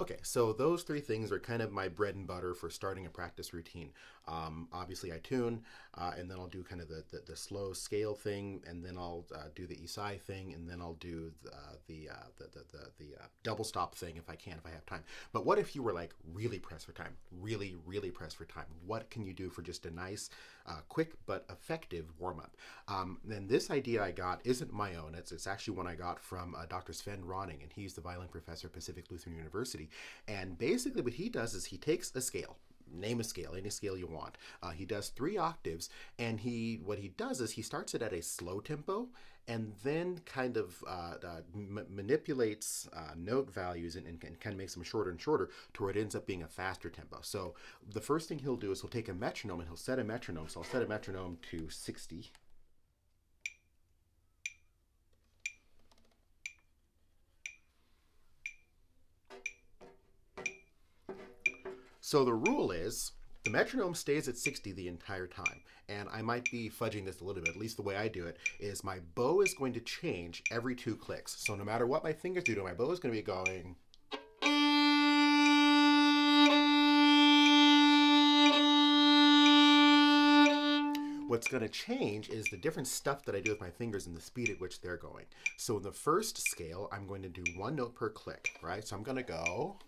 Okay, so those three things are kind of my bread and butter for starting a practice routine. Obviously, I tune, and then I'll do kind of the slow scale thing, and then I'll do the Isai thing, and then I'll do the double stop thing if I can, if I have time. But what if you were like really pressed for time, really pressed for time? What can you do for just a nice, quick but effective warm up? Then this idea I got isn't my own. It's actually one I got from Dr. Sven Ronning, and he's the violin professor at Pacific Lutheran University. And basically, what he does is he takes a scale. Name a scale, any scale you want. He does 3 octaves, and what he does is he starts it at a slow tempo, and then kind of manipulates note values and kind of makes them shorter and shorter to where it ends up being a faster tempo. So the first thing he'll do is he'll take a metronome and he'll set a metronome. So I'll set a metronome to 60. So the rule is the metronome stays at 60 the entire time. And I might be fudging this a little bit, at least the way I do it, is my bow is going to change every 2 clicks. So no matter what my fingers do to my bow is going to be going. What's going to change is the different stuff that I do with my fingers and the speed at which they're going. So in the first scale, I'm going to do 1 note per click, right? So I'm going to go.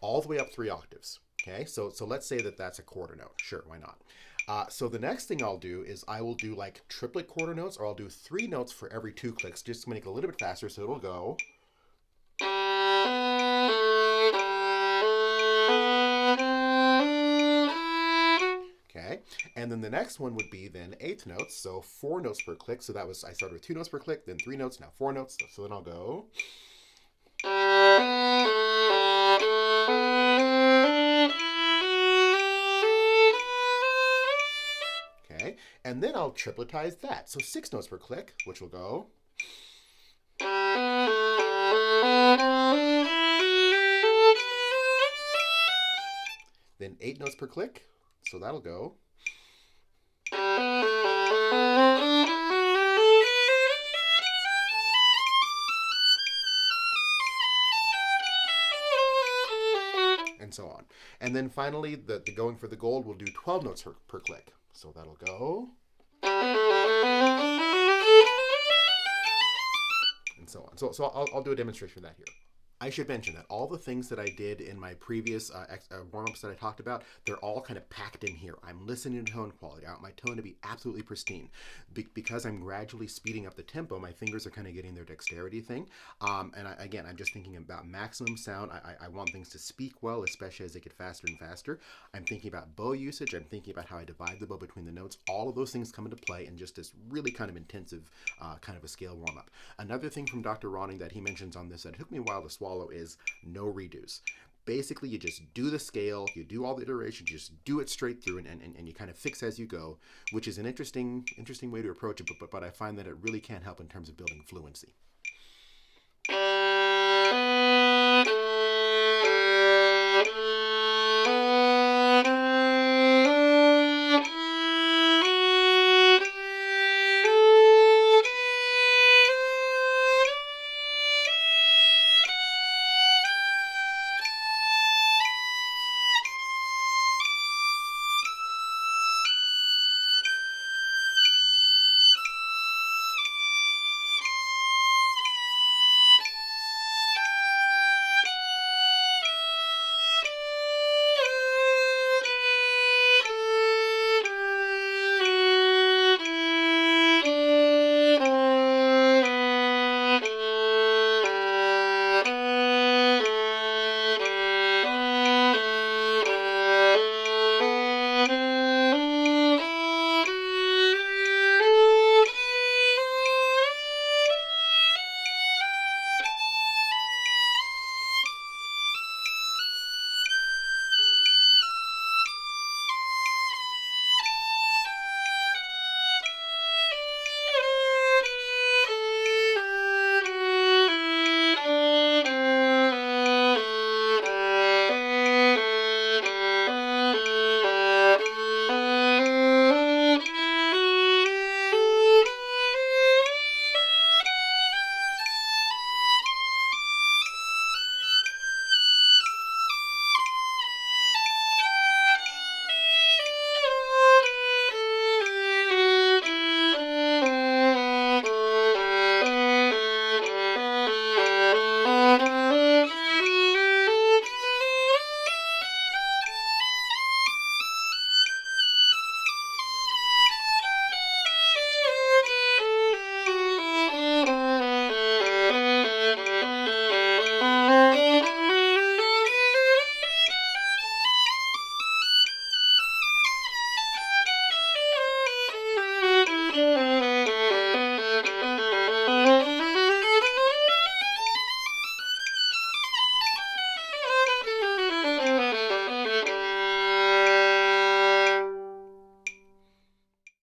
All the way up 3 octaves. Okay, so let's say that that's a quarter note. Sure, why not? So the next thing I'll do is I will do like triplet quarter notes, or I'll do 3 notes for every 2 clicks, just to make it a little bit faster. So it'll go. Okay, and then the next one would be then 8th notes, so 4 notes per click. So that was, I started with 2 notes per click, then 3 notes, now 4 notes. So then I'll go. Okay, and then I'll tripletize that. So 6 notes per click, which will go. Then 8 notes per click, so that'll go. And so on. And then finally, the going for the gold will do 12 notes per click. So that'll go. And so on. So I'll do a demonstration of that here. I should mention that all the things that I did in my previous warm-ups that I talked about, they're all kind of packed in here. I'm listening to tone quality. I want my tone to be absolutely pristine. Because I'm gradually speeding up the tempo, my fingers are kind of getting their dexterity thing. And again, I'm just thinking about maximum sound. I want things to speak well, especially as they get faster and faster. I'm thinking about bow usage. I'm thinking about how I divide the bow between the notes. All of those things come into play in just this really kind of intensive kind of a scale warm-up. Another thing from Dr. Ronning that he mentions on this that took me a while to swallow is no redos. Basically, you just do the scale, you do all the iterations, you just do it straight through, and you kind of fix as you go, which is an interesting way to approach it, but I find that it really can help in terms of building fluency.